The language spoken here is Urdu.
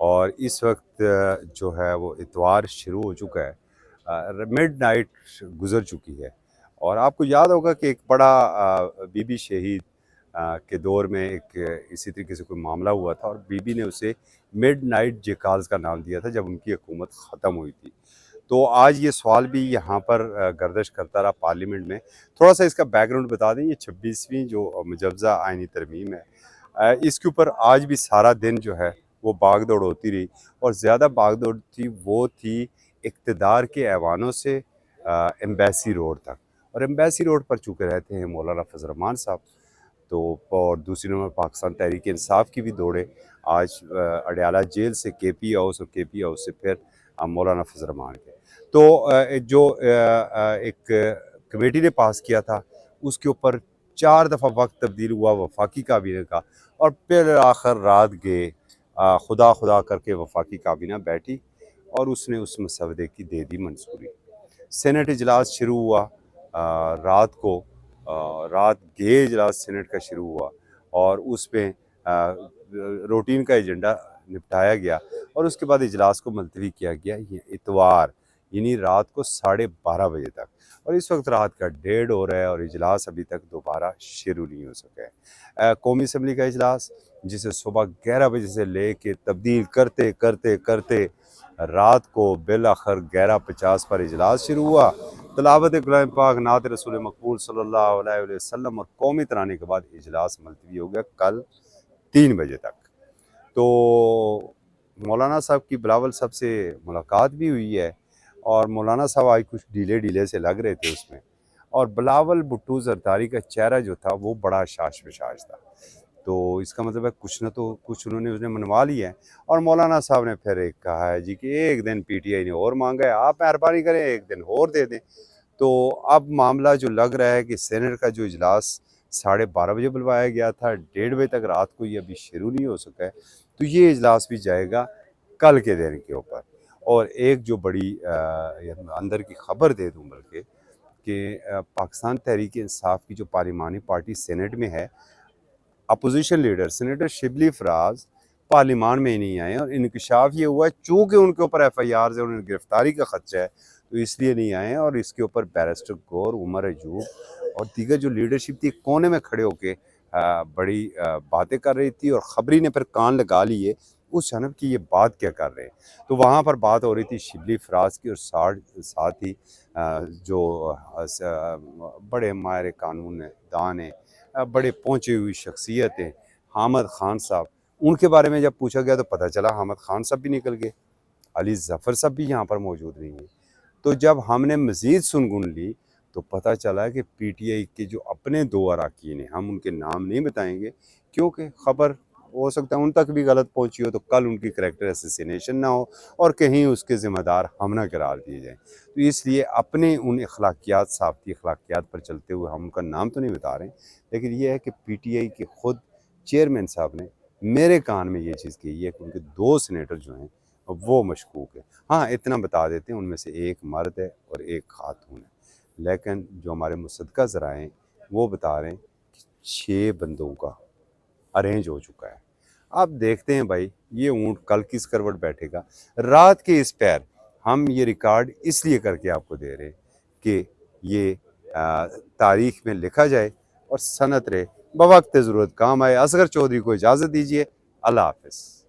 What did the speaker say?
اور اس وقت جو ہے وہ اتوار شروع ہو چکا ہے، مڈ نائٹ گزر چکی ہے اور آپ کو یاد ہوگا کہ ایک بڑا بی بی شہید کے دور میں ایک اسی طریقے سے کوئی معاملہ ہوا تھا اور بی بی نے اسے مڈ نائٹ جیکالز کا نام دیا تھا جب ان کی حکومت ختم ہوئی تھی۔ تو آج یہ سوال بھی یہاں پر گردش کرتا رہا پارلیمنٹ میں۔ تھوڑا سا اس کا بیک گراؤنڈ بتا دیں، یہ 26ویں جو مجوزہ آئینی ترمیم ہے، اس کے اوپر آج بھی سارا دن جو ہے وہ باغ دوڑ ہوتی رہی اور زیادہ باغ دوڑ تھی وہ تھی اقتدار کے ایوانوں سے ایمبیسی روڈ تک، اور ایمبیسی روڈ پر چونکہ رہتے ہیں مولانا فضل الرحمان صاحب، تو اور دوسری نمبر پاکستان تحریک انصاف کی بھی دوڑیں آج اڈیالہ جیل سے کے پی ہاؤس اور کے پی ہاؤس سے پھر مولانا فضل الرحمان کے، تو جو ایک کمیٹی نے پاس کیا تھا اس کے اوپر 4 دفعہ وقت تبدیل ہوا وفاقی کابینہ کا، اور پھر آخر رات گئے خدا خدا کر کے وفاقی کابینہ بیٹھی اور اس نے اس مسودے کی دے دی منظوری۔ سینٹ اجلاس شروع ہوا رات کو، رات گئے اجلاس سینٹ کا شروع ہوا اور اس میں روٹین کا ایجنڈا نپٹایا گیا اور اس کے بعد اجلاس کو ملتوی کیا گیا یہ اتوار یعنی رات کو 12:30 بجے تک، اور اس وقت رات کا 1:30 ہو رہا ہے اور اجلاس ابھی تک دوبارہ شروع نہیں ہو سکا ہے۔ قومی اسمبلی کا اجلاس جسے صبح 11 بجے سے لے کے تبدیل کرتے کرتے کرتے رات کو بالآخر 11:50 پر اجلاس شروع ہوا، تلاوت کلام پاک، نعت رسول مقبول صلی اللہ علیہ وسلم اور قومی ترانے کے بعد اجلاس ملتوی ہو گیا کل 3 بجے تک۔ تو مولانا صاحب کی بلاول صاحب سے ملاقات بھی ہوئی ہے اور مولانا صاحب آج کچھ ڈھیلے سے لگ رہے تھے اس میں، اور بلاول بھٹو زرداری کا چہرہ جو تھا وہ بڑا شاش بشاش تھا، تو اس کا مطلب ہے کچھ نہ تو کچھ انہوں نے اس نے منوا لیا ہے، اور مولانا صاحب نے پھر ایک کہا ہے جی کہ ایک دن پی ٹی آئی نے اور مانگا ہے، آپ مہربانی کریں ایک دن اور دے دیں۔ تو اب معاملہ جو لگ رہا ہے کہ سینٹ کا جو اجلاس 12:30 بجے بلوایا گیا تھا 1:30 بجے تک رات کو یہ ابھی شروع نہیں ہو سکا ہے، تو یہ اجلاس بھی جائے گا کل کے دن کے اوپر۔ اور ایک جو بڑی اندر کی خبر دے دوں بلکہ کہ پاکستان تحریک انصاف کی جو پارلیمانی پارٹی سینٹ میں ہے، opposition leader senator Shibli Faraz پارلیمان میں ہی نہیں آئے، اور انکشاف یہ ہوا ہے چونکہ ان کے اوپر ایف آئی آرز ہے، انہیں گرفتاری کا خدشہ ہے تو اس لیے نہیں آئے ہیں، اور اس کے اوپر بیرسٹر گور، عمر ایوب اور دیگر جو لیڈرشپ تھی کونے میں کھڑے ہو کے بڑی باتیں کر رہی تھی، اور خبری نے پھر کان لگا لیے اس جانب کی یہ بات کیا کر رہے ہیں، تو وہاں پر بات ہو رہی تھی شبلی فراز کی، اور ساتھ ہی جو بڑے ماہر قانون دان ہیں، بڑے پہنچی ہوئی شخصیت ہیں، حامد خان صاحب، ان کے بارے میں جب پوچھا گیا تو پتہ چلا حامد خان صاحب بھی نکل گئے، علی ظفر صاحب بھی یہاں پر موجود نہیں ہیں۔ تو جب ہم نے مزید سنگن لی تو پتہ چلا کہ پی ٹی آئی کے جو اپنے 2 اراکین ہیں، ہم ان کے نام نہیں بتائیں گے کیونکہ خبر ہو سکتا ہے ان تک بھی غلط پہنچی ہو تو کل ان کی کریکٹر اسیسینیشن نہ ہو اور کہیں اس کے ذمہ دار ہم نہ قرار دیے جائیں، تو اس لیے اپنے ان اخلاقیات، صحافتی اخلاقیات پر چلتے ہوئے ہم ان کا نام تو نہیں بتا رہے ہیں، لیکن یہ ہے کہ پی ٹی آئی کے خود چیئرمین صاحب نے میرے کان میں یہ چیز کہی ہے کہ ان کے 2 سینیٹر جو ہیں وہ مشکوک ہیں۔ ہاں اتنا بتا دیتے ہیں ان میں سے ایک مرد ہے اور ایک خاتون ہے، لیکن جو ہمارے مصدقہ ذرائع ہیں وہ بتا رہے ہیں کہ 6 بندوں کا ارینج ہو چکا ہے۔ اب دیکھتے ہیں بھائی یہ اونٹ کل کس کروٹ بیٹھے گا۔ رات کے اس پیر ہم یہ ریکارڈ اس لیے کر کے آپ کو دے رہے ہیں کہ یہ تاریخ میں لکھا جائے اور سنت رہے، بوقت ضرورت کام آئے۔ اصغر چودھری کو اجازت دیجیے، اللہ حافظ۔